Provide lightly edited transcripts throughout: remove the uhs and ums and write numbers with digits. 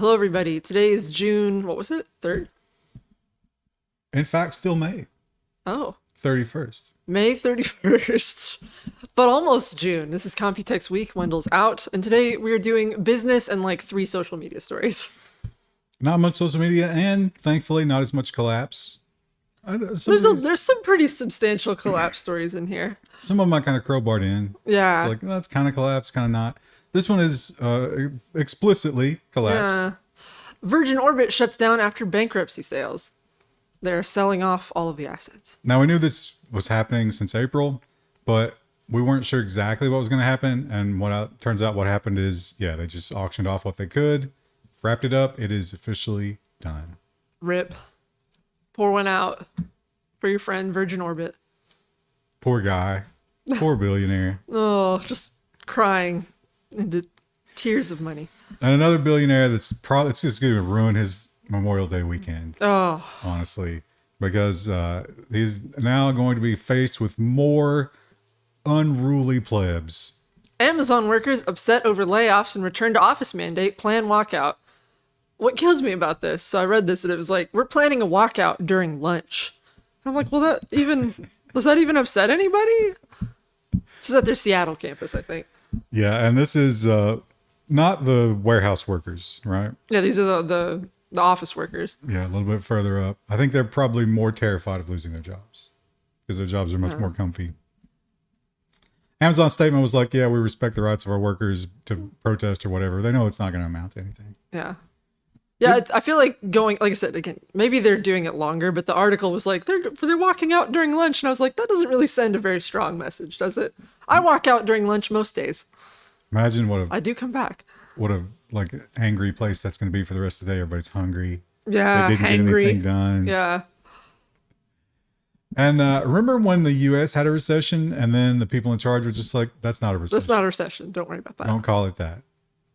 Hello, everybody. Today is June, what was it? 3rd? In fact, still May Oh, 31st. May 31st, but almost June. This is Computex Week. Wendell's out. And today we are doing business and like 3 social media stories. Not much social media, and thankfully, not as much collapse. There's some pretty substantial collapse stories in here. Some of them I kind of crowbarred in. Yeah. It's like, that's kind of collapse, kind of not. This one is explicitly collapse. Yeah. Virgin Orbit shuts down after bankruptcy sales. They're selling off all of the assets. Now, we knew this was happening since April, but we weren't sure exactly what was going to happen. And turns out what happened is, yeah, they just auctioned off what they could, wrapped it up. It is officially done. RIP. Pour one out for your friend Virgin Orbit. Poor guy. Poor billionaire. Oh, just crying into tears of money. And another billionaire it's just going to ruin his Memorial Day weekend. Oh, Honestly, because he's now going to be faced with more unruly plebs. Amazon workers upset over layoffs and return to office mandate plan walkout. What kills me about this, so I read this and it was like, we're planning a walkout during lunch. I'm like, well, does that even upset anybody? This is at their Seattle campus, I think. Yeah, and this is not the warehouse workers, right? Yeah, these are the office workers. Yeah, a little bit further up. I think they're probably more terrified of losing their jobs because their jobs are much more comfy. Amazon's statement was like, yeah, we respect the rights of our workers to protest or whatever. They know it's not going to amount to anything. Yeah. Yeah, I feel like like I said, again, maybe they're doing it longer, but the article was like, they're walking out during lunch. And I was like, that doesn't really send a very strong message, does it? I walk out during lunch most days. Imagine I do come back. what a like angry place that's going to be for the rest of the day. Everybody's hungry. Yeah, They didn't get hangry. anything done. Yeah. And remember when the U.S. had a recession and then the people in charge were just like, that's not a recession. That's not a recession. Don't worry about that. Don't call it that.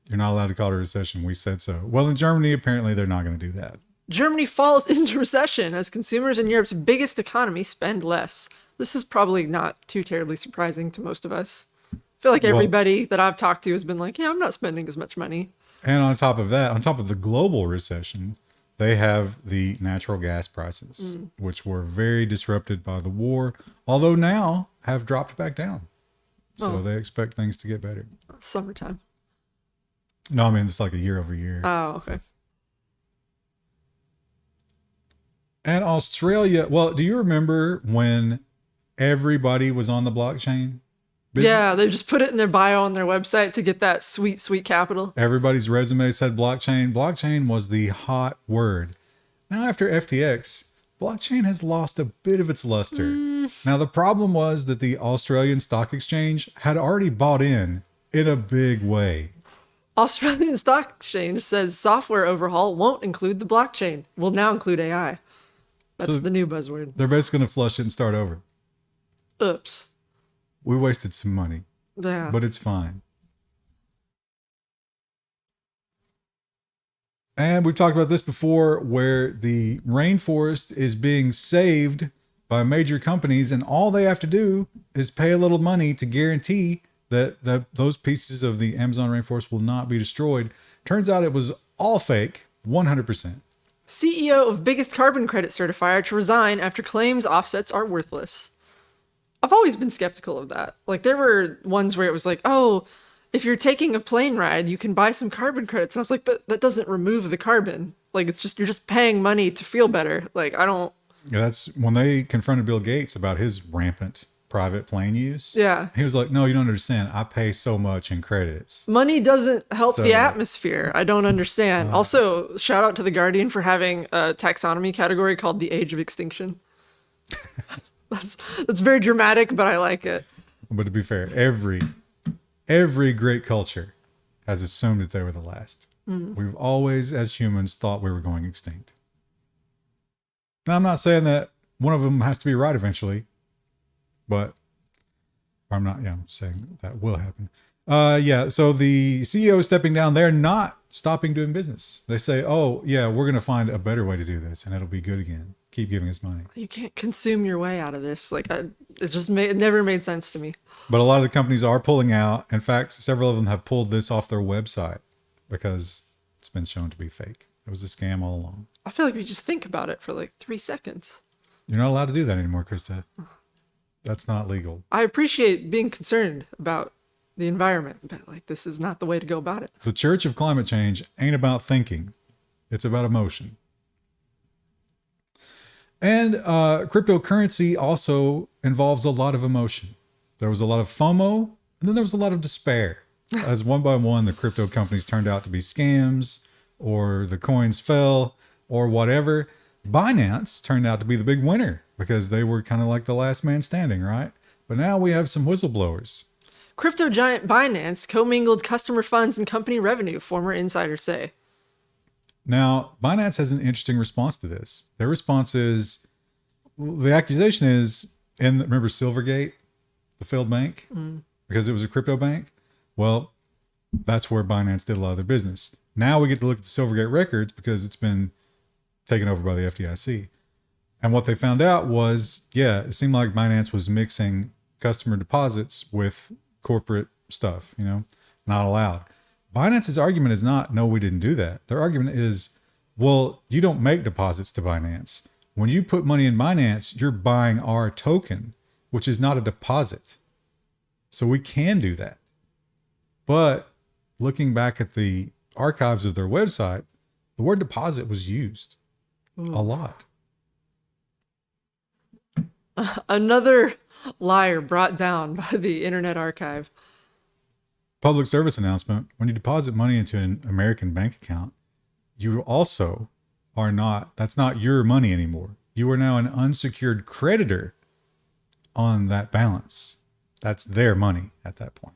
You're not allowed to call it a recession. We said so. Well, in Germany, apparently they're not going to do that. Germany falls into recession as consumers in Europe's biggest economy spend less. This is probably not too terribly surprising to most of us. I feel like everybody that I've talked to has been like, yeah, I'm not spending as much money. And on top of that, on top of the global recession, they have the natural gas prices, which were very disrupted by the war, although now have dropped back down. So they expect things to get better. Summertime. No, I mean, it's like a year over year. Oh, okay. And Australia, well, do you remember when everybody was on the blockchain? Yeah, they just put it in their bio on their website to get that sweet, sweet capital. Everybody's resume said blockchain. Blockchain was the hot word. Now, after FTX, blockchain has lost a bit of its luster. Now, the problem was that the Australian Stock Exchange had already bought in a big way. Australian Stock Exchange says software overhaul won't include the blockchain. Will now include AI. That's the new buzzword. They're basically going to flush it and start over. Oops. We wasted some money, Yeah. but it's fine. And we've talked about this before, where the rainforest is being saved by major companies, and all they have to do is pay a little money to guarantee that those pieces of the Amazon rainforest will not be destroyed. Turns out it was all fake, 100%. CEO of biggest carbon credit certifier to resign after claims offsets are worthless. I've always been skeptical of that. Like, there were ones where it was like, oh, if you're taking a plane ride, you can buy some carbon credits. And I was like, but that doesn't remove the carbon. Like, you're just paying money to feel better. Like, I don't. Yeah, that's when they confronted Bill Gates about his rampant private plane use. Yeah. He was like, no, you don't understand. I pay so much in credits. Money doesn't help So- the atmosphere. I don't understand. Also, shout out to The Guardian for having a taxonomy category called the age of extinction. That's very dramatic, but I like it. But to be fair, every great culture has assumed that they were the last. We've always, as humans, thought we were going extinct. Now, I'm not saying that one of them has to be right eventually, but I'm saying that will happen. So the CEO is stepping down. They're not stopping doing business. They say, oh, yeah, we're going to find a better way to do this, and it'll be good again. Keep giving us money. You can't consume your way out of this. Like, it never made sense to me. But a lot of the companies are pulling out. In fact, several of them have pulled this off their website because it's been shown to be fake. It was a scam all along. I feel like we just think about it for like 3 seconds. You're not allowed to do that anymore, Krista. That's not legal. I appreciate being concerned about the environment, but like this is not the way to go about it. The Church of Climate Change ain't about thinking. It's about emotion. And cryptocurrency also involves a lot of emotion. There was a lot of FOMO, and then there was a lot of despair. As one by one, the crypto companies turned out to be scams, or the coins fell, or whatever. Binance turned out to be the big winner because they were kind of like the last man standing, right? But now we have some whistleblowers. Crypto giant Binance commingled customer funds and company revenue, former insiders say. Now, Binance has an interesting response to this. Their response is, the accusation is, remember Silvergate, the failed bank? Because it was a crypto bank? Well, that's where Binance did a lot of their business. Now we get to look at the Silvergate records because it's been taken over by the FDIC. And what they found out was, it seemed like Binance was mixing customer deposits with corporate stuff, not allowed. Binance's argument is not, no, we didn't do that. Their argument is, well, you don't make deposits to Binance. When you put money in Binance, you're buying our token, which is not a deposit. So we can do that. But looking back at the archives of their website, the word deposit was used a lot. Another liar brought down by the Internet Archive. Public service announcement. When you deposit money into an American bank account, you also are not, that's not your money anymore. You are now an unsecured creditor on that balance. That's their money at that point.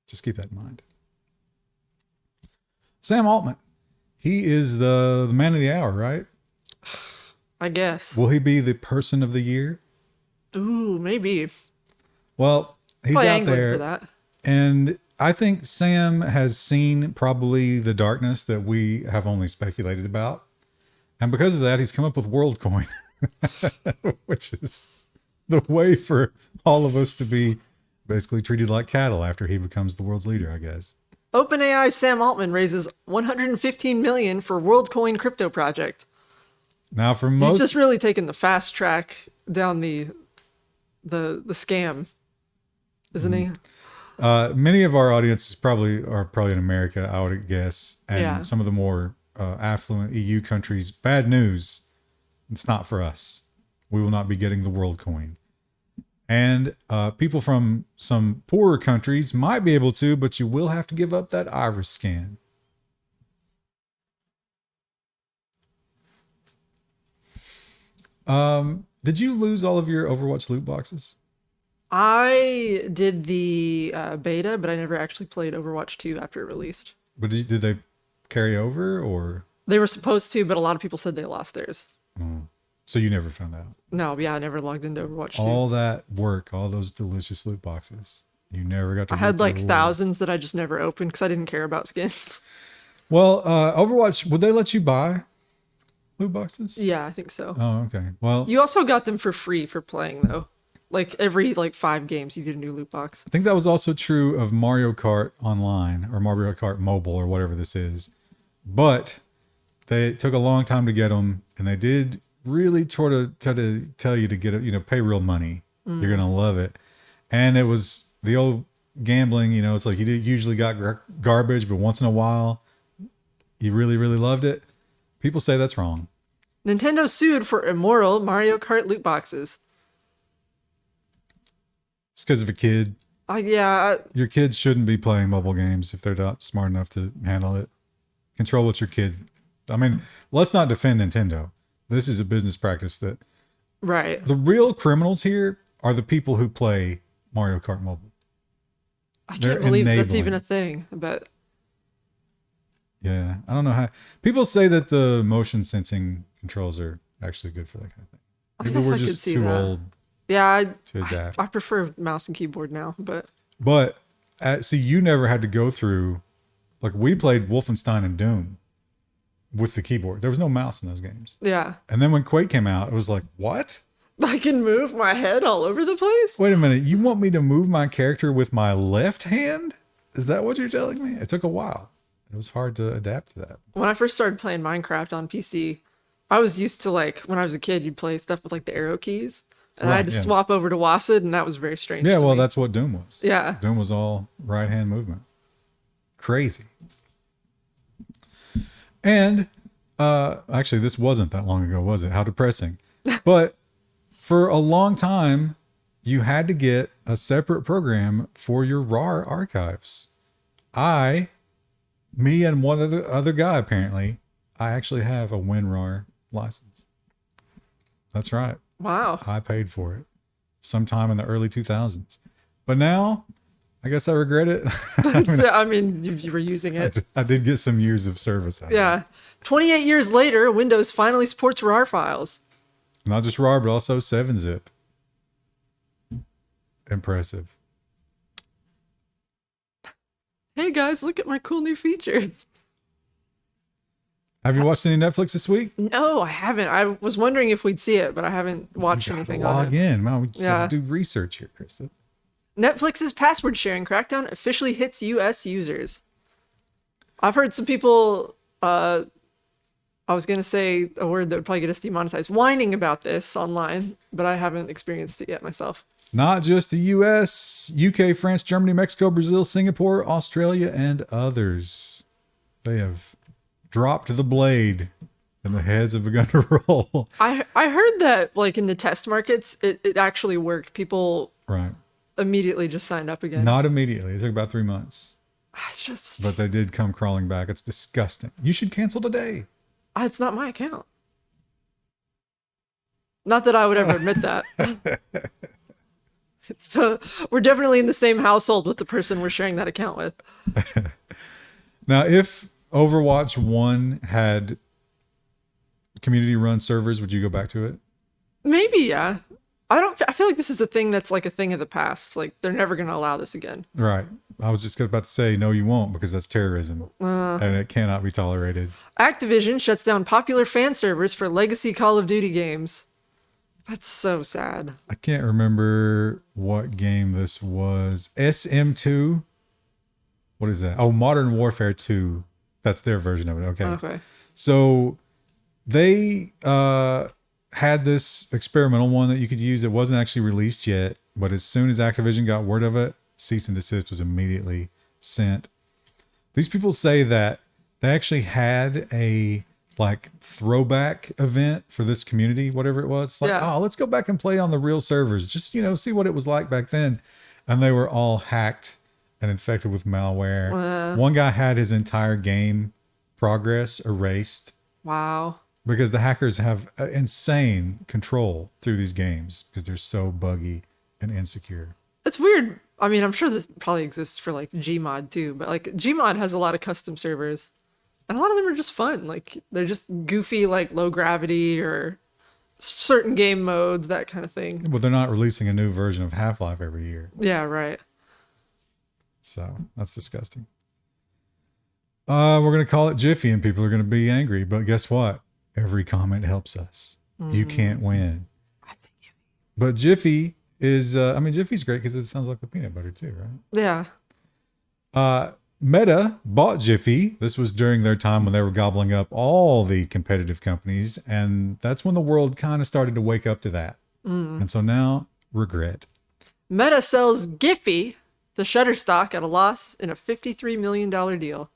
Just keep that in mind. Sam Altman. He is the man of the hour, right? I guess. Will he be the person of the year? Ooh, maybe. Well, he's Probably out angling there. for that. And I think Sam has seen probably the darkness that we have only speculated about. And because of that, he's come up with Worldcoin, which is the way for all of us to be basically treated like cattle after he becomes the world's leader, I guess. OpenAI's Sam Altman raises $115 million for Worldcoin crypto project. Now, for most, He's just really taking the fast track down the scam, isn't he? many of our audiences are probably in America, I would guess, and some of the more affluent EU countries. Bad news, it's not for us. We will not be getting the Worldcoin. And people from some poorer countries might be able to, but you will have to give up that iris scan. Did you lose all of your Overwatch loot boxes? I did the beta, but I never actually played Overwatch 2 after it released. But did they carry over, or? They were supposed to, but a lot of people said they lost theirs. So you never found out? No, yeah, I never logged into Overwatch 2. All that work, all those delicious loot boxes, you never got to. I had like thousands that I just never opened because I didn't care about skins. Well, Overwatch, would they let you buy loot boxes? Yeah, I think so. Oh, okay. Well, You also got them for free for playing though. Like every 5 games you get a new loot box. I think that was also true of Mario Kart Online or Mario Kart Mobile or whatever this is. But they took a long time to get them, and they did really try to tell you to get it, pay real money. You're going to love it. And it was the old gambling, it's like you usually got garbage, but once in a while you really, really loved it. People say that's wrong. Nintendo sued for immoral Mario Kart loot boxes. It's because of a kid. Your kids shouldn't be playing mobile games if they're not smart enough to handle it. Control what your kid. I mean, let's not defend Nintendo. This is a business practice that. Right. The real criminals here are the people who play Mario Kart Mobile. I can't believe that's even a thing, but. Yeah, I don't know how. People say that the motion sensing controls are actually good for that kind of thing. Maybe we're just too old. Yeah, to adapt. I prefer mouse and keyboard now, but. But see, you never had to go through, we played Wolfenstein and Doom with the keyboard. There was no mouse in those games. Yeah. And then when Quake came out, it was like, what? I can move my head all over the place? Wait a minute. You want me to move my character with my left hand? Is that what you're telling me? It took a while. It was hard to adapt to that. When I first started playing Minecraft on PC, I was used to like when I was a kid, you'd play stuff with like the arrow keys, and I had to swap over to WASD, and that was very strange. Yeah, to well, me. that's what Doom was. Yeah. Doom was all right hand movement. Crazy. And actually, this wasn't that long ago, was it? How depressing. But for a long time, you had to get a separate program for your RAR archives. Me and one other guy, apparently, I actually have a WinRAR license. That's right. Wow. I paid for it sometime in the early 2000s. But now, I guess I regret it. I mean, you were using it. I did get some years of service out of it. Yeah. 28 years later, Windows finally supports RAR files. Not just RAR, but also 7-zip. Impressive. Hey guys, look at my cool new features. Have you watched any Netflix this week? No, I haven't. I was wondering if we'd see it, but I haven't watched anything on Log it. in. Man, we Yeah. gotta do research here, Krista. Netflix's password sharing crackdown officially hits US users. I've heard some people, I was going to say a word that would probably get us demonetized, whining about this online, but I haven't experienced it yet myself. Not just the US, UK, France, Germany, Mexico, Brazil, Singapore, Australia, and others. They have dropped the blade and the heads have begun to roll. I heard that like in the test markets, it actually worked. People Right. immediately just signed up again. Not immediately. It took about 3 months. It's just, But they did come crawling back. It's disgusting. You should cancel today. it's not my account. Not that I would ever admit that. So we're definitely in the same household with the person we're sharing that account with. Now, if Overwatch 1 had community run servers, would you go back to it? Maybe, yeah. I feel like this is a thing that's like a thing of the past. Like they're never going to allow this again. Right. I was just about to say, no, you won't, because that's terrorism and it cannot be tolerated. Activision shuts down popular fan servers for legacy Call of Duty games. That's so sad. I can't remember what game this was. SM2? What is that? Oh, Modern Warfare 2. That's their version of it. Okay. So they had this experimental one that you could use. It wasn't actually released yet, but as soon as Activision got word of it, cease and desist was immediately sent. These people say that they actually had a like throwback event for this community, whatever it was. It's like, Yeah. oh, let's go back and play on the real servers. Just, see what it was like back then. And they were all hacked and infected with malware. One guy had his entire game progress erased Wow. because the hackers have insane control through these games because they're so buggy and insecure. It's weird. I mean, I'm sure this probably exists for like Gmod too, but like Gmod has a lot of custom servers. And a lot of them are just fun. Like they're just goofy, like low gravity or certain game modes, that kind of thing. But they're not releasing a new version of Half-Life every year. Yeah, right. So that's disgusting. We're going to call it Giphy and people are going to be angry. But guess what? Every comment helps us. You can't win. I think But Giphy is, Giphy's great because it sounds like the peanut butter too, right? yeah. Meta bought Giphy. This was during their time when they were gobbling up all the competitive companies. And that's when the world kind of started to wake up to that. And so now, regret. Meta sells Giphy to Shutterstock at a loss in a $53 million deal.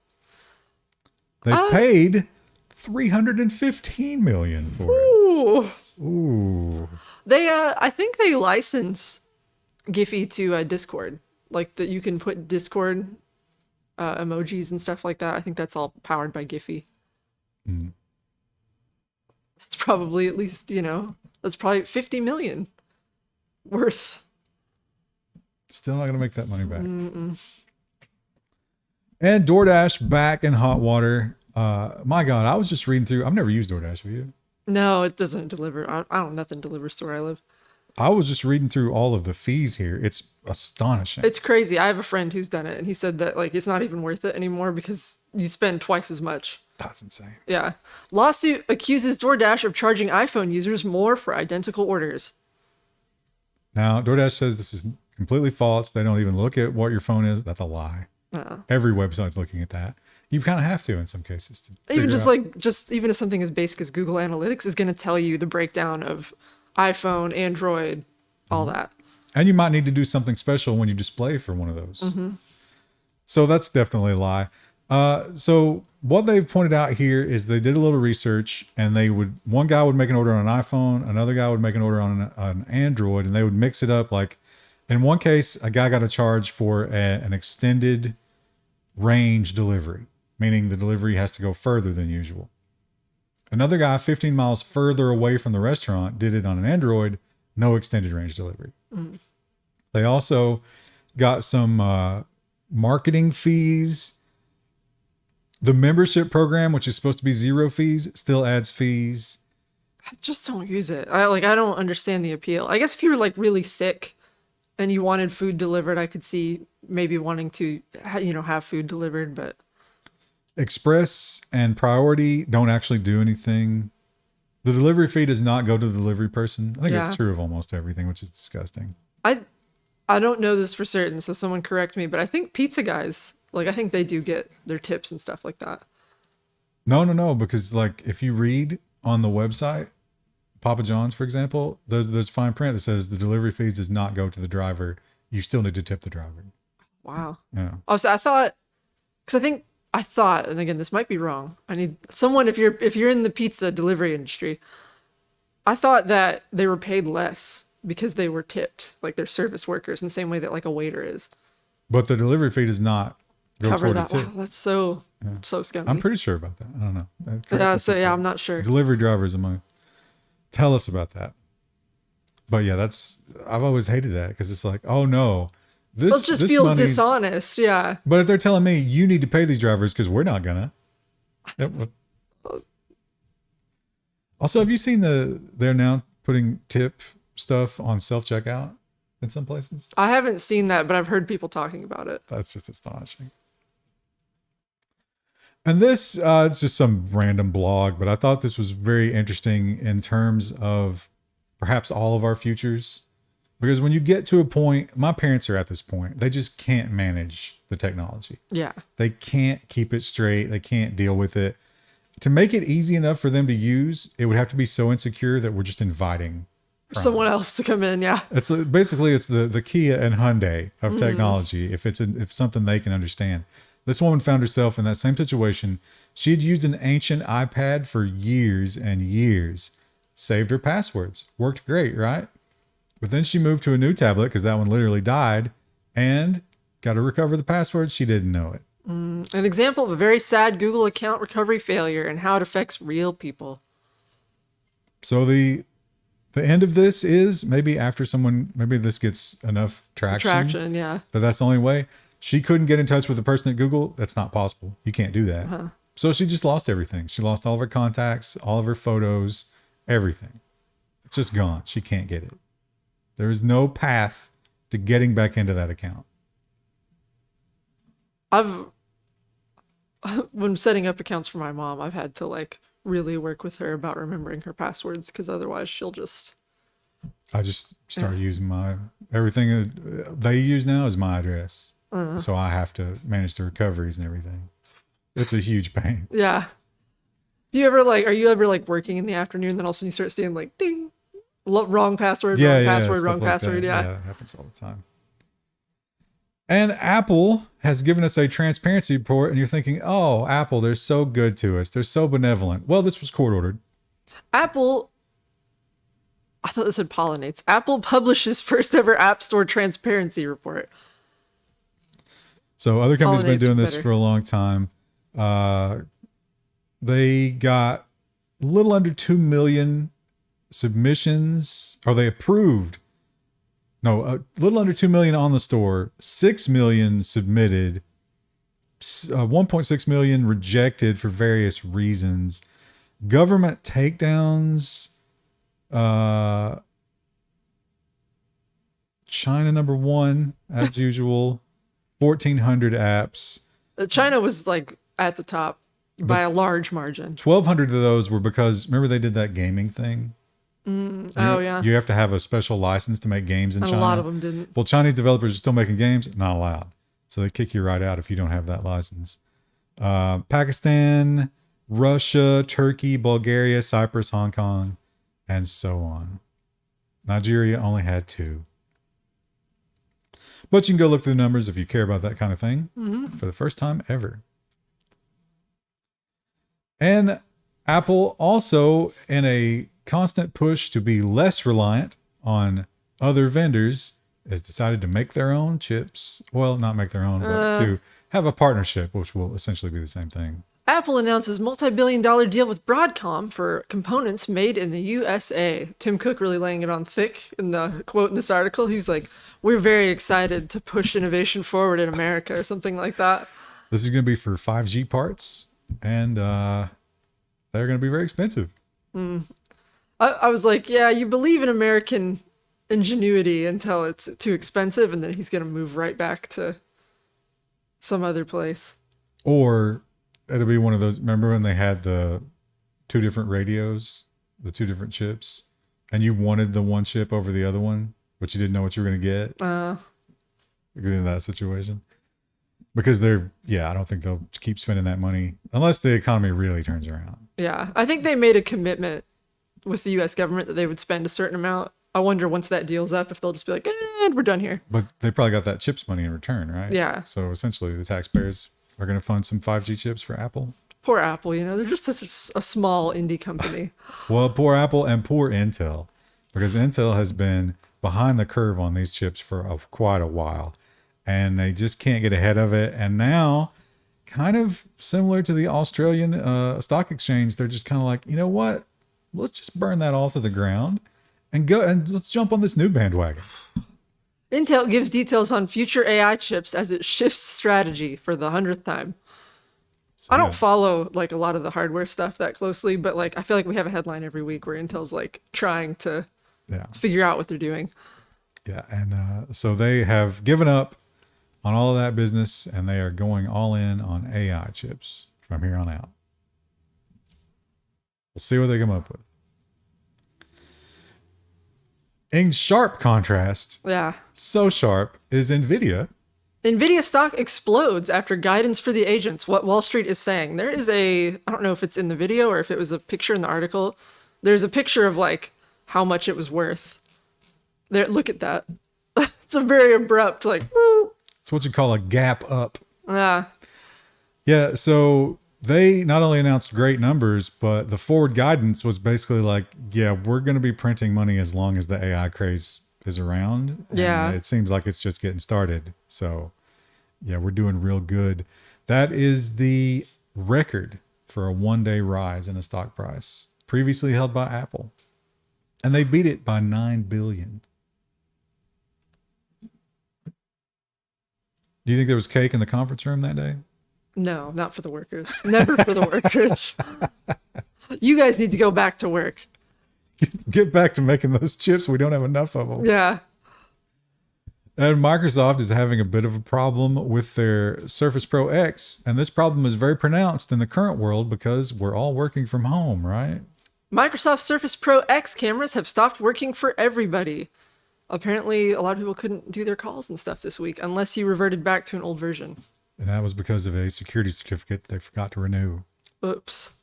They paid $315 million for it. Ooh. They, I think they license Giphy to Discord. Like that you can put Discord emojis and stuff like that. I think that's all powered by Giphy. That's probably at least, that's probably 50 million worth. Still not going to make that money back. And DoorDash back in hot water. My God, I was just reading through. I've never used DoorDash. Have you? No, it doesn't deliver. I don't, nothing delivers to where I live. I was just reading through all of the fees here. It's astonishing. It's crazy. I have a friend who's done it and he said that like it's not even worth it anymore because you spend twice as much. That's insane. Yeah. Lawsuit accuses DoorDash of charging iPhone users more for identical orders. Now, DoorDash says this is completely false. They don't even look at what your phone is. That's a lie. Every website's looking at that. You kind of have to in some cases to Even figure just out. even if something as basic as Google Analytics is going to tell you the breakdown of iPhone, Android, all that. And you might need to do something special when you display for one of those. So that's definitely a lie. So what they've pointed out here is they did a little research, and one guy would make an order on an iPhone, another guy would make an order on an Android, and they would mix it up. Like in one case, a guy got a charge for an extended range delivery, meaning the delivery has to go further than usual. Another guy 15 miles further away from the restaurant did it on an Android, no extended range delivery. They also got some marketing fees. The membership program, which is supposed to be 0 fees, still adds fees. I just don't use it. I don't understand the appeal. I guess if you were like really sick and you wanted food delivered, I could see maybe wanting to have food delivered, but Express and Priority don't actually do anything. The delivery fee does not go to the delivery person. I think that's true of almost everything, which is disgusting. I don't know this for certain, so someone correct me, but I think pizza guys, I think they do get their tips and stuff like that. No, because like if you read on the website, Papa John's, for example, there's fine print that says the delivery fees does not go to the driver. You still need to tip the driver. Wow. Yeah. Oh, so I thought, and again, this might be wrong. I need someone, if you're in the pizza delivery industry, I thought that they were paid less because they were tipped, like they're service workers in the same way that like a waiter is. But the delivery fee does not go Cover toward that. the tip. Wow, that's so scummy. I'm pretty sure about that. I don't know. I'm not sure. Delivery drivers among. Tell us about that. But yeah, I've always hated that because it's like, oh no, It just this feels money's- dishonest. Yeah. But if they're telling me you need to pay these drivers because we're not gonna. Yep. Also, have you seen they're now putting tip stuff on self-checkout in some places? I haven't seen that, but I've heard people talking about it. That's just astonishing. And this, it's just some random blog, but I thought this was very interesting in terms of perhaps all of our futures. Because when you get to a point, my parents are at this point, they just can't manage the technology. Yeah. They can't keep it straight. They can't deal with it. To make it easy enough for them to use, it would have to be so insecure that we're just inviting Someone else to come in. Yeah. It's basically the Kia and Hyundai of technology. If it's something they can understand. This woman found herself in that same situation. She had used an ancient iPad for years and years, saved her passwords, worked great, right? But then she moved to a new tablet because that one literally died, and got to recover the password. She didn't know it. An example of a very sad Google account recovery failure and how it affects real people. So the end of this is maybe this gets enough traction. Yeah. But that's the only way. She couldn't get in touch with the person at Google. That's not possible. You can't do that. So she just lost everything. She lost all of her contacts, all of her photos, everything. It's just gone. She can't get it. There is no path to getting back into that account. When setting up accounts for my mom, I've had to really work with her about remembering her passwords because otherwise she'll just. I just started using everything that they use now is my address. So I have to manage the recoveries and everything. It's a huge pain. Yeah. Do you ever are you ever working in the afternoon, then all of a sudden you start seeing ding, wrong password, wrong password, wrong password. Yeah, it happens all the time. And Apple has given us a transparency report, and you're thinking, oh, Apple, they're so good to us. They're so benevolent. Well, this was court-ordered. Apple, I thought this said pollinates. Apple publishes first ever App Store transparency report. So other companies have been doing this better. for a long time. They got a little under 2 million submissions, or they approved. No, a little under 2 million on the store, 6 million submitted, 1.6 million rejected for various reasons. Government takedowns, China #1 as usual, 1,400 apps. China was at the top by a large margin. 1,200 of those were because, remember they did that gaming thing? Yeah. You have to have a special license to make games in And China. a lot of them didn't. Well, Chinese developers are still making games, not allowed. So they kick you right out if you don't have that license. Pakistan, Russia, Turkey, Bulgaria, Cyprus, Hong Kong, and so on. Nigeria only had 2. But you can go look through the numbers if you care about that kind of thing for the first time ever. And Apple also, in a constant push to be less reliant on other vendors, has decided to make their own chips. Well, not make their own, but to have a partnership, which will essentially be the same thing. Apple announces multi-billion-dollar deal with Broadcom for components made in the USA. Tim Cook really laying it on thick in the quote in this article. He was like, "We're very excited to push innovation forward in America," or something like that. This is going to be for 5G parts, and they're going to be very expensive. I was like, yeah, you believe in American ingenuity until it's too expensive, and then he's going to move right back to some other place. Or it'll be one of those. Remember when they had the 2 different radios, the 2 different chips, and you wanted the one chip over the other one, but you didn't know what you were going to get? Get in that situation. Because I don't think they'll keep spending that money unless the economy really turns around. Yeah, I think they made a commitment with the U.S. government that they would spend a certain amount. I wonder once that deal's up if they'll just be like, and we're done here. But they probably got that chips money in return, right? Yeah. So essentially the taxpayers are going to fund some 5G chips for Apple. Poor Apple, they're just a small indie company. Well, poor Apple and poor Intel, because Intel has been behind the curve on these chips for quite a while, and they just can't get ahead of it. And now, kind of similar to the Australian stock exchange, they're just kind of like, you know what? Let's just burn that all to the ground and go and let's jump on this new bandwagon. Intel gives details on future AI chips as it shifts strategy for the 100th time. So, I don't follow like a lot of the hardware stuff that closely, but like I feel like we have a headline every week where Intel's like trying to figure out what they're doing. Yeah, and so they have given up on all of that business, and they are going all in on AI chips from here on out. We'll see what they come up with. In sharp contrast, so sharp, is Nvidia. Nvidia stock explodes after guidance for the agents, what Wall Street is saying. There is I don't know if it's in the video or if it was a picture in the article. There's a picture of like how much it was worth. There, look at that. It's a very abrupt, like, woo. It's what you call a gap up. Yeah. Yeah, so they not only announced great numbers, but the forward guidance was basically like, yeah, we're going to be printing money as long as the AI craze is around. And it seems like it's just getting started. So, yeah, we're doing real good. That is the record for a one-day rise in the stock price, previously held by Apple. And they beat it by $9 billion. Do you think there was cake in the conference room that day? No, not for the workers. Never for the workers. You guys need to go back to work. Get back to making those chips. We don't have enough of them. Yeah. And Microsoft is having a bit of a problem with their Surface Pro X. And this problem is very pronounced in the current world because we're all working from home, right? Microsoft Surface Pro X cameras have stopped working for everybody. Apparently, a lot of people couldn't do their calls and stuff this week unless you reverted back to an old version. And that was because of a security certificate they forgot to renew. Oops.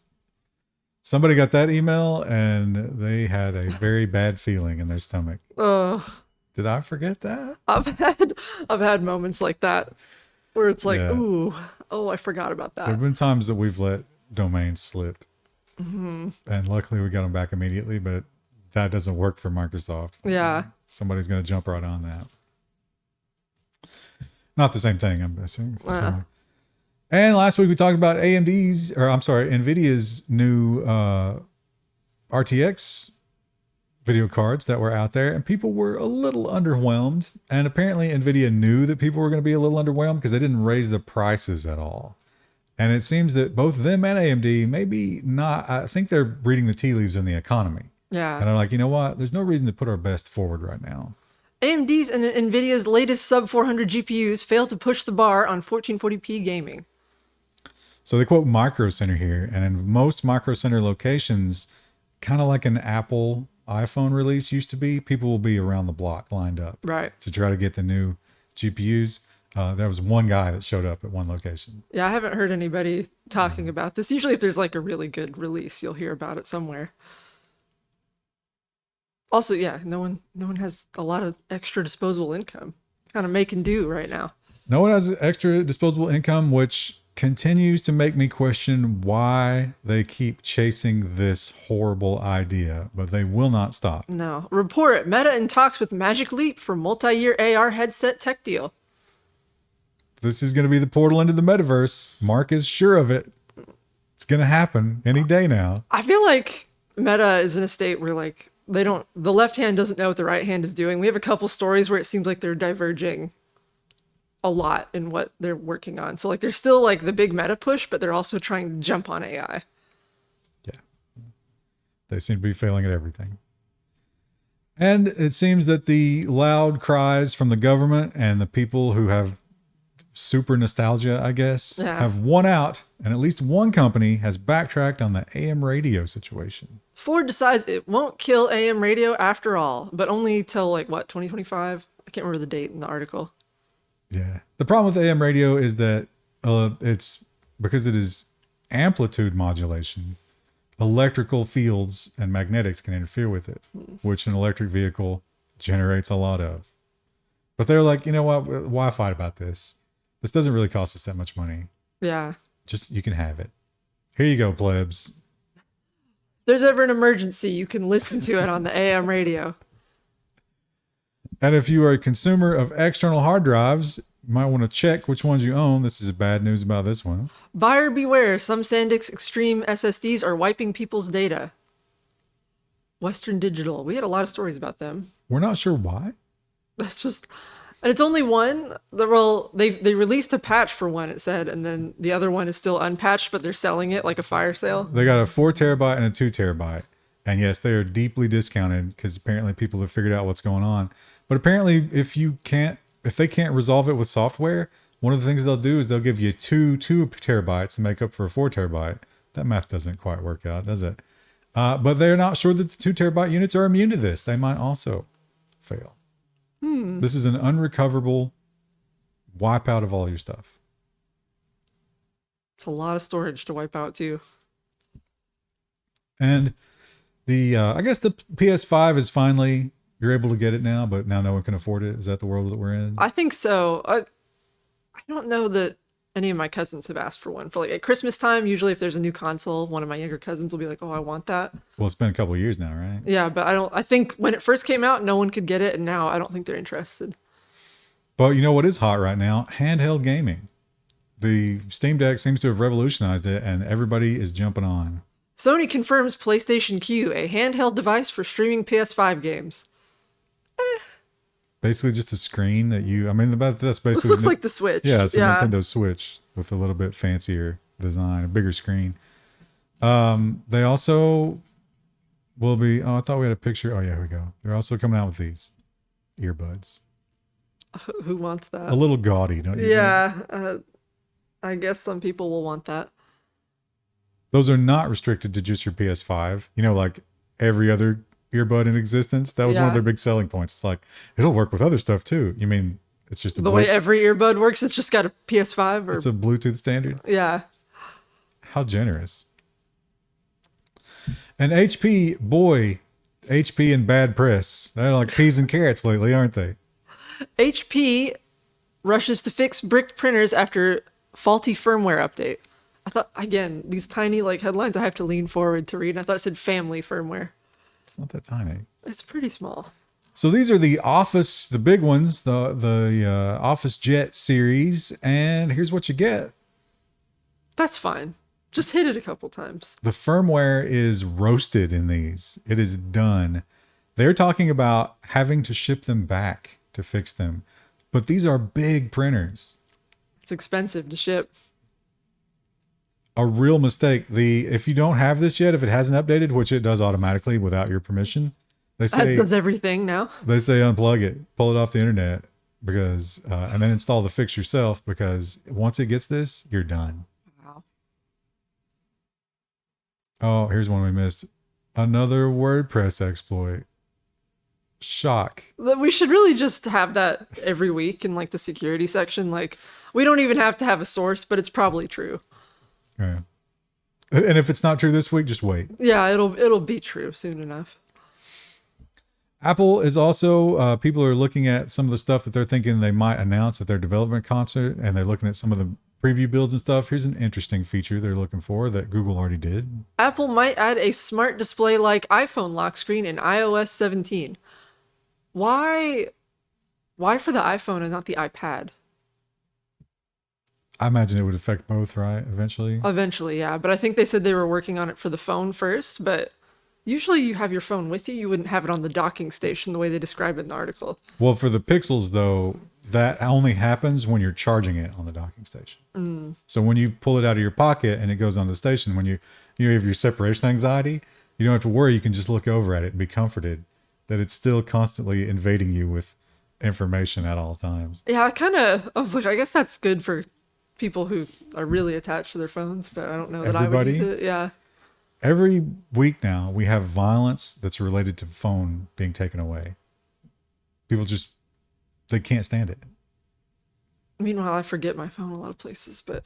Somebody got that email and they had a very bad feeling in their stomach. Did I forget that? I've had moments like that where it's like, ooh, I forgot about that. There have been times that we've let domains slip. Mm-hmm. And luckily we got them back immediately, but that doesn't work for Microsoft. Yeah. Somebody's going to jump right on that. Not the same thing, I'm guessing. So. And last week we talked about NVIDIA's new RTX video cards that were out there, and people were a little underwhelmed. And apparently NVIDIA knew that people were going to be a little underwhelmed because they didn't raise the prices at all. And it seems that both them and AMD maybe not, I think they're reading the tea leaves in the economy. Yeah. And they're like, you know what? There's no reason to put our best forward right now. AMD's and Nvidia's latest sub-400 GPUs failed to push the bar on 1440p gaming. So they quote Micro Center here, and in most Micro Center locations, kind of like an Apple iPhone release used to be, people will be around the block lined up to try to get the new GPUs. There was one guy that showed up at one location. Yeah, I haven't heard anybody talking about this. Usually if there's like a really good release, you'll hear about it somewhere. Also, yeah, no one has a lot of extra disposable income. Kind of make and do right now. No one has extra disposable income, which continues to make me question why they keep chasing this horrible idea, but they will not stop. No. Report, Meta in talks with Magic Leap for multi-year AR headset tech deal. This is going to be the portal into the metaverse. Mark is sure of it. It's going to happen any day now. I feel like Meta is in a state where like the left hand doesn't know what the right hand is doing. We have a couple stories where it seems like they're diverging a lot in what they're working on. So like there's still like the big Meta push, but they're also trying to jump on AI. Yeah. They seem to be failing at everything. And it seems that the loud cries from the government and the people who have super nostalgia, I guess, have won out. And at least one company has backtracked on the AM radio situation. Ford decides it won't kill AM radio after all, but only till like what, 2025? I can't remember the date in the article. Yeah. The problem with AM radio is that it's because it is amplitude modulation. Electrical fields and magnetics can interfere with it, which an electric vehicle generates a lot of. But they're like, you know what? Why fight about this? This doesn't really cost us that much money. Yeah. Just, you can have it. Here you go, plebs. If there's ever an emergency, you can listen to it on the AM radio. And if you are a consumer of external hard drives, you might want to check which ones you own. This is bad news about this one. Buyer beware, some SanDisk Extreme SSDs are wiping people's data. Western Digital. We had a lot of stories about them. We're not sure why. That's just... And it's only one. Well, they released a patch for one, it said, and then the other one is still unpatched, but they're selling it like a fire sale. They got a 4 terabyte and a 2 terabyte. And yes, they are deeply discounted because apparently people have figured out what's going on. But apparently if they can't resolve it with software, one of the things they'll do is they'll give you two terabytes to make up for a 4 terabyte. That math doesn't quite work out, does it? But they're not sure that the 2 terabyte units are immune to this. They might also fail. This is an unrecoverable wipeout of all your stuff. It's a lot of storage to wipe out too. And I guess the PS5 is finally, you're able to get it now, but now no one can afford it. Is that the world that we're in? I think so. I don't know that any of my cousins have asked for one. For like at Christmas time, usually if there's a new console, one of my younger cousins will be like, oh, I want that. Well, it's been a couple of years now, right? Yeah, but I think when it first came out, no one could get it. And now I don't think they're interested. But you know what is hot right now? Handheld gaming. The Steam Deck seems to have revolutionized it and everybody is jumping on. Sony confirms PlayStation Q, a handheld device for streaming PS5 games. Basically just a screen that that's basically... This looks like the Switch. Yeah, it's a Nintendo Switch with a little bit fancier design, a bigger screen. They also will be... Oh, I thought we had a picture. Oh, yeah, here we go. They're also coming out with these earbuds. Who wants that? A little gaudy, don't you think? Yeah, I guess some people will want that. Those are not restricted to just your PS5. You know, like every other earbud in existence. That was one of their big selling points. It's like, it'll work with other stuff too. You mean it's just the way every earbud works? It's just got a PS5 or... It's a Bluetooth standard? Yeah. How generous. And HP, boy, HP and bad press. They're like peas and carrots lately, aren't they? HP rushes to fix bricked printers after faulty firmware update. I thought, again, these tiny like headlines I have to lean forward to read. I thought it said family firmware. It's not that tiny. It's pretty small. So these are the Office, the big ones, the Office Jet series, and here's what you get. That's fine. Just hit it a couple times. The firmware is roasted in these. It is done. They're talking about having to ship them back to fix them. But these are big printers. It's expensive to ship. A real mistake. If you don't have this yet, if it hasn't updated, which it does automatically without your permission, they say... As does everything now. They say unplug it, pull it off the internet, because and then install the fix yourself, because once it gets this, you're done. Wow. Oh, here's one we missed. Another WordPress exploit. shock. We should really just have that every week in like the security section. Like, we don't even have to have a source, but it's probably true. Yeah. And if it's not true this week, just wait. Yeah, it'll be true soon enough. Apple is also, people are looking at some of the stuff that they're thinking they might announce at their development concert, and they're looking at some of the preview builds and stuff. Here's an interesting feature they're looking for that Google already did. Apple might add a smart display like iPhone lock screen in iOS 17. Why for the iPhone and not the iPad? I imagine it would affect both, right? Eventually. Eventually, yeah. But I think they said they were working on it for the phone first. But usually you have your phone with you. You wouldn't have it on the docking station the way they describe it in the article. Well, for the Pixels, though, that only happens when you're charging it on the docking station. So when you pull it out of your pocket and it goes on the station, when you have your separation anxiety, you don't have to worry. You can just look over at it and be comforted that it's still constantly invading you with information at all times. Yeah, I was like, I guess that's good for people who are really attached to their phones, but I don't know that Everybody? I would use it. Yeah. Every week now, we have violence that's related to phone being taken away. People just, they can't stand it. Meanwhile, I forget my phone a lot of places, but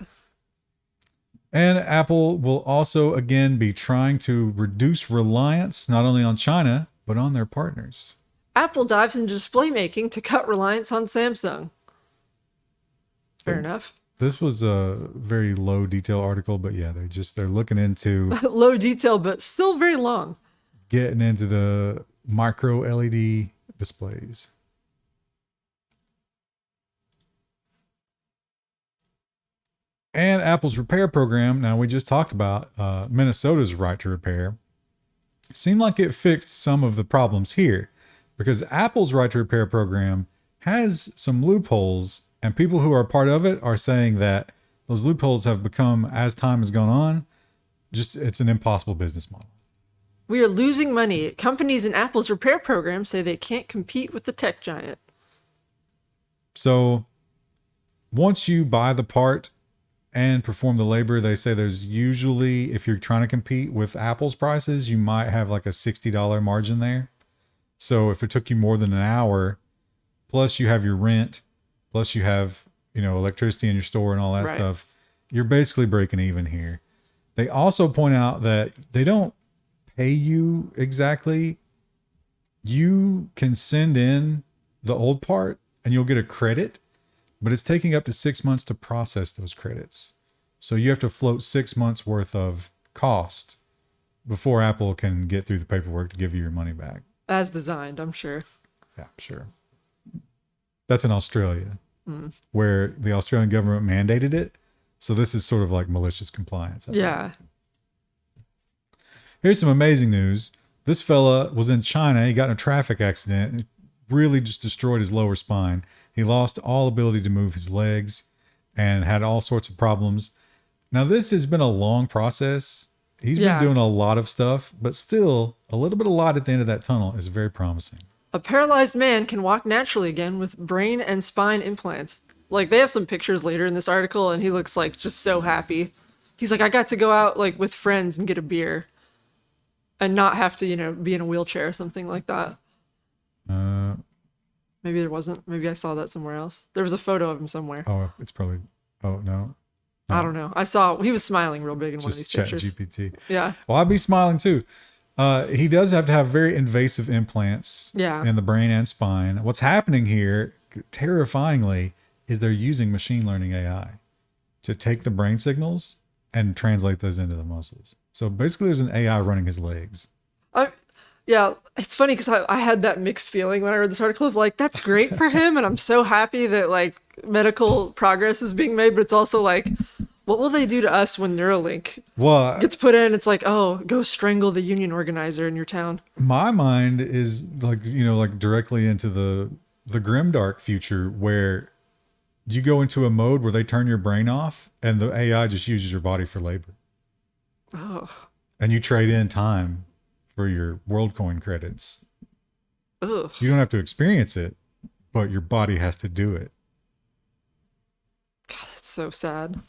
And Apple will also, again, be trying to reduce reliance not only on China, but on their partners. Apple dives into display making to cut reliance on Samsung. Fair enough. This was a very low detail article, but yeah, they're looking into Low detail, but still very long. getting into the micro LED displays. And Apple's repair program. Now, we just talked about Minnesota's right to repair. Seemed like it fixed some of the problems here because Apple's right to repair program has some loopholes, and people who are part of it are saying that those loopholes have become, as time has gone on, it's an impossible business model. We are losing money. Companies in Apple's repair program say they can't compete with the tech giant. So once you buy the part and perform the labor, they say there's usually, if you're trying to compete with Apple's prices, you might have like a $60 margin there. So if it took you more than an hour, plus you have your rent, plus you have, electricity in your store and all that Right. stuff, you're basically breaking even here. They also point out that they don't pay you exactly. You can send in the old part and you'll get a credit, but it's taking up to 6 months to process those credits. So you have to float 6 months worth of cost before Apple can get through the paperwork to give you your money back. As designed, I'm sure. Yeah, sure. That's in Australia, where the Australian government mandated it. So this is sort of like malicious compliance. I think. Yeah. Here's some amazing news. This fella was in China. He got in a traffic accident. It really just destroyed his lower spine. He lost all ability to move his legs and had all sorts of problems. Now, this has been a long process. He's Yeah. been doing a lot of stuff, but still, a little bit of light at the end of that tunnel is very promising. A paralyzed man can walk naturally again with brain and spine implants. Like, they have some pictures later in this article, and he looks like just so happy. He's like, I got to go out like with friends and get a beer and not have to, be in a wheelchair or something like that. Maybe there wasn't. Maybe I saw that somewhere else. There was a photo of him somewhere. Oh, it's probably, oh, no. I don't know. I saw he was smiling real big in one of these Just Chat pictures. GPT. Yeah. Well, I'd be smiling too. He does have to have very invasive implants Yeah. in the brain and spine. What's happening here, terrifyingly, is they're using machine learning AI to take the brain signals and translate those into the muscles. So basically, there's an AI running his legs. Yeah, it's funny because I had that mixed feeling when I read this article of like, that's great for him. And I'm so happy that like medical progress is being made. But it's also like, what will they do to us when Neuralink Well, gets put in? It's like, oh, go strangle the union organizer in your town. my mind is like, like directly into the grimdark future where you go into a mode where they turn your brain off and the AI just uses your body for labor. Oh, And you trade in time for your Worldcoin credits. ugh. You don't have to experience it, but your body has to do it. God, that's so sad.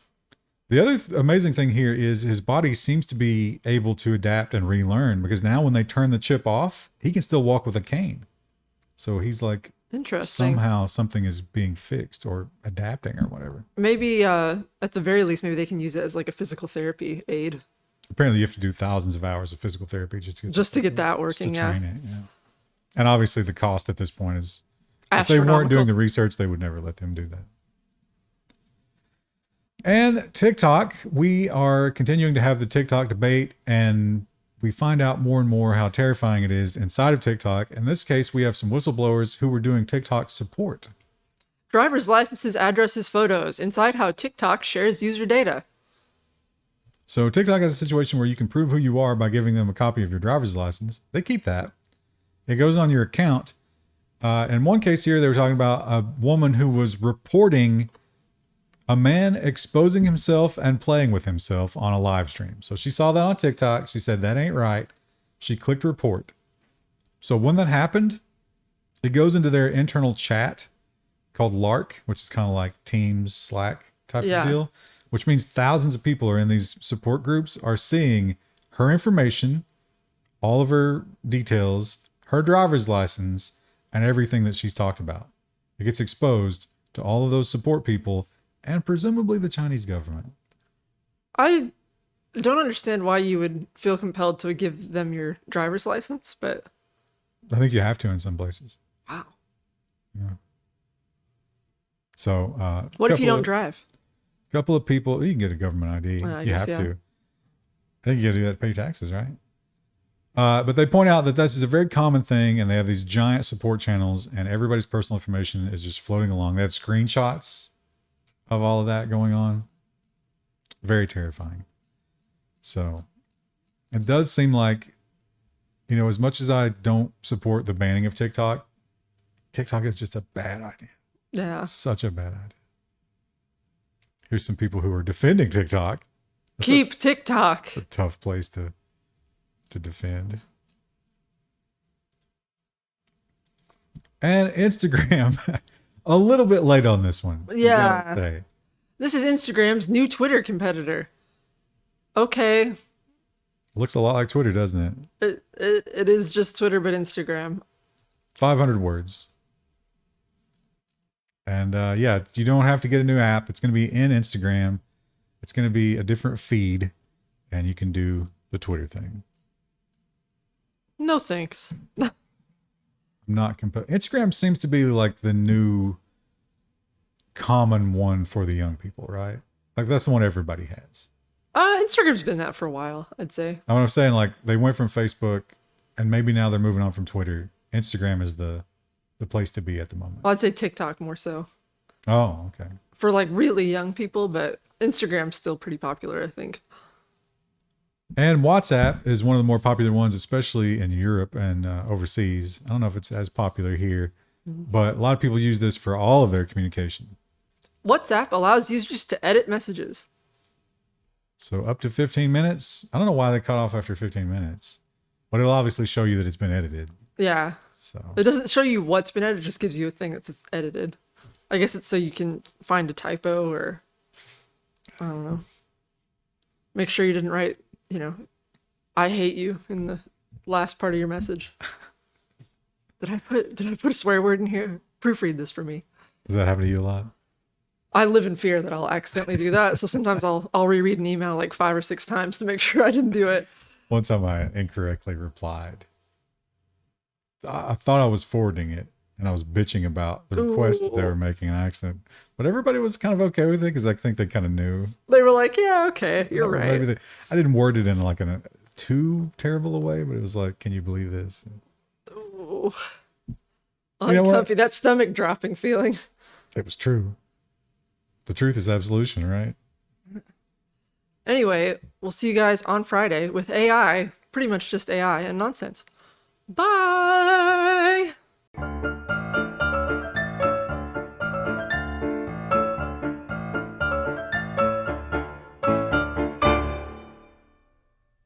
The other amazing thing here is his body seems to be able to adapt and relearn because now when they turn the chip off, he can still walk with a cane. So he's like, Interesting. somehow something is being fixed or adapting or whatever. Maybe at the very least, maybe they can use it as like a physical therapy aid. Apparently, you have to do thousands of hours of physical therapy just to get that just working. to Yeah. train it. Yeah. And obviously, the cost at this point is, if they weren't doing the research, they would never let them do that. And TikTok, we are continuing to have the TikTok debate, and we find out more and more how terrifying it is inside of TikTok. In this case, we have some whistleblowers who were doing TikTok support. Driver's licenses, addresses, photos. Inside how TikTok shares user data. So TikTok has a situation where you can prove who you are by giving them a copy of your driver's license. They keep that. It goes on your account. In one case here, they were talking about a woman who was reporting a man exposing himself and playing with himself on a live stream. So she saw that on TikTok. She said, that ain't right. She clicked report. So when that happened, it goes into their internal chat called Lark, which is kind of like Teams, Slack type of deal, which means thousands of people are in these support groups are seeing her information, all of her details, her driver's license, and everything that she's talked about. It gets exposed to all of those support people and presumably the Chinese government. I don't understand why you would feel compelled to give them your driver's license, but I think you have to in some places. wow. Yeah. So, what if you don't drive? A couple of people, you can get a government ID. You have to. I think you got to do that to pay taxes, right? But they point out that this is a very common thing, and they have these giant support channels, and everybody's personal information is just floating along. They have screenshots of all of that going on. Very terrifying. So it does seem like, as much as I don't support the banning of TikTok, TikTok is just a bad idea. Yeah. Such a bad idea. Here's some people who are defending TikTok. Keep TikTok. It's a tough place to defend. And Instagram, a little bit late on this one. Yeah. This is Instagram's new Twitter competitor. Okay. Looks a lot like Twitter, doesn't it? It is just Twitter, but Instagram. 500 words. And you don't have to get a new app. It's going to be in Instagram. It's going to be a different feed, and you can do the Twitter thing. No thanks. I'm not Instagram seems to be like the new common one for the young people, right? Like that's the one everybody has. Instagram's been that for a while, I'd say. I'm saying, like, they went from Facebook, and maybe now they're moving on from Twitter. Instagram is the place to be at the moment. Well, I'd say TikTok more so. Oh, okay. For like really young people, but Instagram's still pretty popular, I think. And WhatsApp is one of the more popular ones, especially in Europe and overseas. I don't know if it's as popular here, but a lot of people use this for all of their communication. WhatsApp allows users to edit messages. So up to 15 minutes. I don't know why they cut off after 15 minutes, but it'll obviously show you that it's been edited. Yeah. So it doesn't show you what's been edited, it just gives you a thing that says edited. I guess it's so you can find a typo or, I don't know, make sure you didn't write, I hate you in the last part of your message. Did I put a swear word in here? Proofread this for me. Does that happen to you a lot? I live in fear that I'll accidentally do that. So sometimes I'll reread an email like 5 or 6 times to make sure I didn't do it. One time I incorrectly replied. I thought I was forwarding it, and I was bitching about the request that they were making an accident. But everybody was kind of okay with it because I think they kind of knew. They were like, yeah, okay, you're right. Maybe I didn't word it in like a too terrible a way, but it was like, can you believe this? Oh, uncomfy, that stomach dropping feeling. It was true. The truth is absolution, right? Anyway, we'll see you guys on Friday with AI, pretty much just AI and nonsense. Bye!